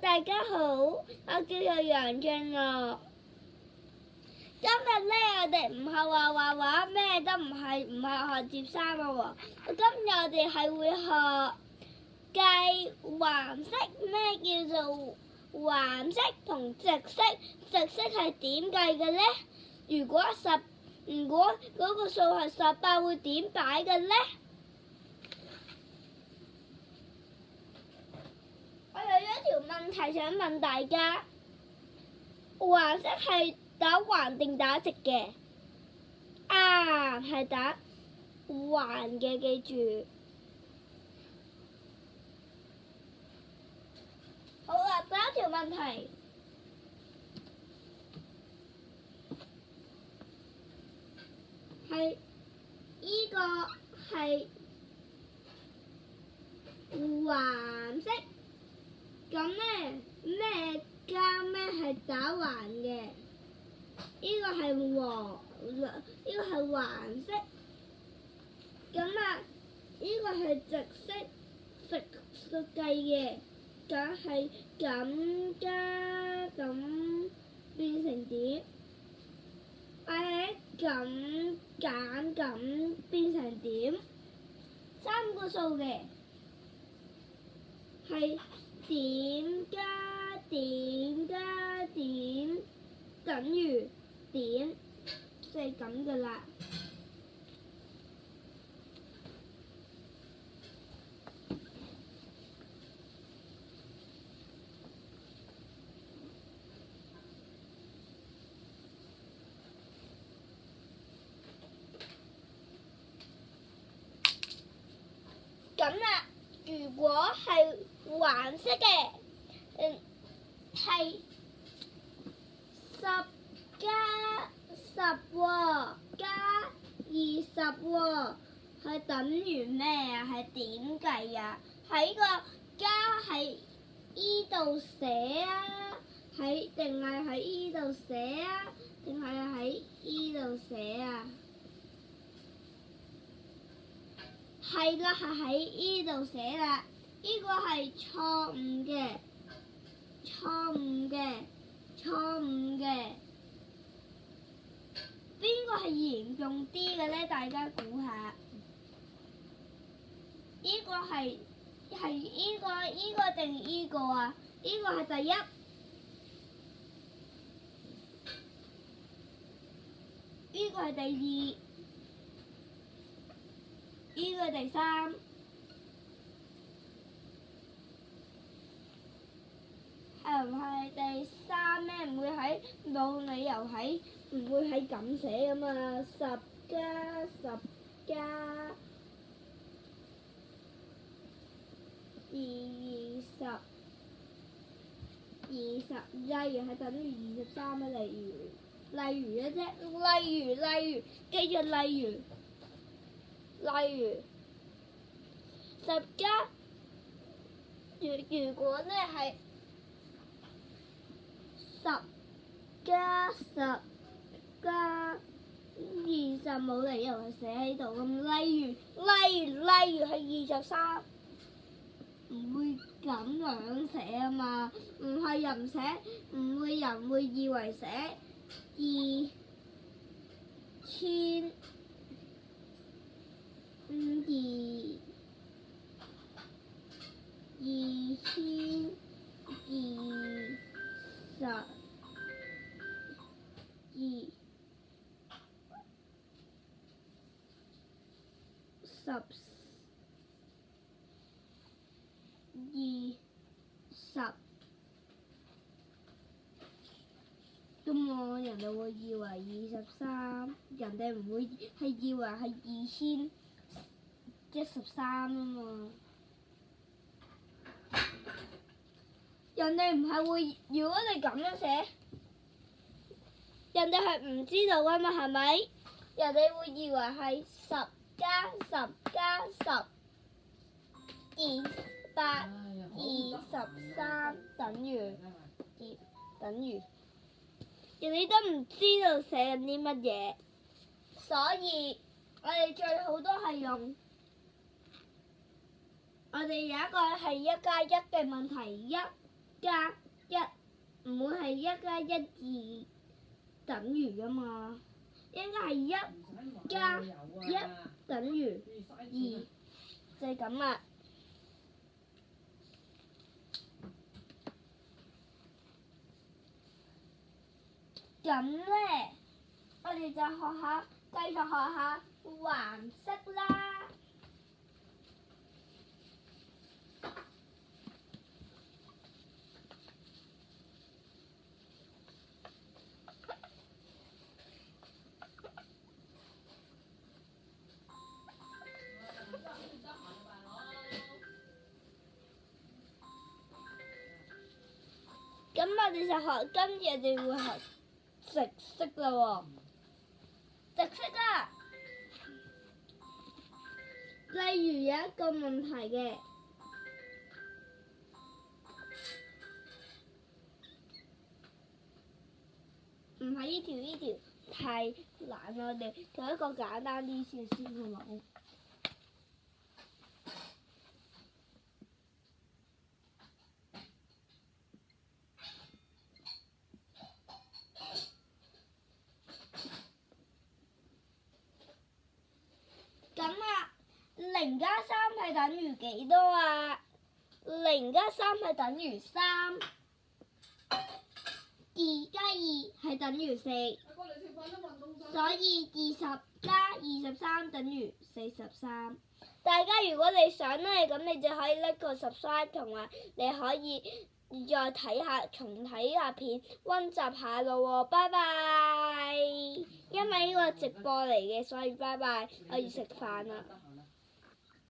大家好，我叫做楊俊樂。今日咧，我哋唔係話畫畫，咩都唔係學摺衫嘅喎。今日我哋係會學計橫式，咩叫做橫式同直式？直式係點計嘅咧？如果嗰個數係18，會點擺嘅咧？我有一條問題想問大家，橫式係打橫定打直嘅？係打橫嘅，記住。好啦，第一條問題係呢個係橫式，咁咧咩加咩係打橫嘅？呢個係橫式，咁呢個係直式計嘅，咁係咁加咁變成點？或者咁減咁變成點？3個數嘅係點加點加點等於點，即係咁噶啦。咁如果係橫式嘅，係10加10喎，加20喎，係等於咩啊？係點計啊？喺個加喺依度寫啊，定係喺依度寫啊？定係喺依度寫啊？係啦，係喺依度寫啦。呢個係錯誤嘅，錯誤嘅，錯誤嘅。邊個係嚴重啲嘅咧？大家估下。呢個係呢個定呢個啊？呢個係第一。呢個係第二。呢個第3，係唔係第3咩？冇理由唔會係咁寫㗎嘛。10加10加20，例如係等於23啊。例如嘅啫，例如，記住例如10加，如果咧係10加10加20，冇理由係寫喺度咁。例如係23，唔會咁樣寫啊嘛。唔係人寫，唔會人會以為寫2000。咁人哋會以為23，人哋唔會係以為係2013啊嘛。人哋唔係會，如果你咁樣寫，人哋係唔知道啊嘛，係咪？人哋會以為係10加10加10， 223等於人哋都唔知道寫緊啲乜嘢，所以我哋最好都係用我哋有一個係1加1嘅問題，1加一，唔會係一加一二等於㗎嘛，應該係一加一等於二，就係咁啊。咁咧，我哋就繼續學下顏色啦。咁我哋就今日我哋會學直色啦喎，直色啊！例如有一個問題嘅，唔係呢條太難，我哋做一個簡單啲先好冇？咁啊，0加3係等於幾多啊？0加3係等於3，2加2係等於4，所以20加23等於43。大家如果你想咧，咁你就可以拎個 subscribe 同埋你可以再睇下重睇下片溫習下咯喎，拜拜！因為呢個直播嚟嘅，所以拜拜，我要食飯啦。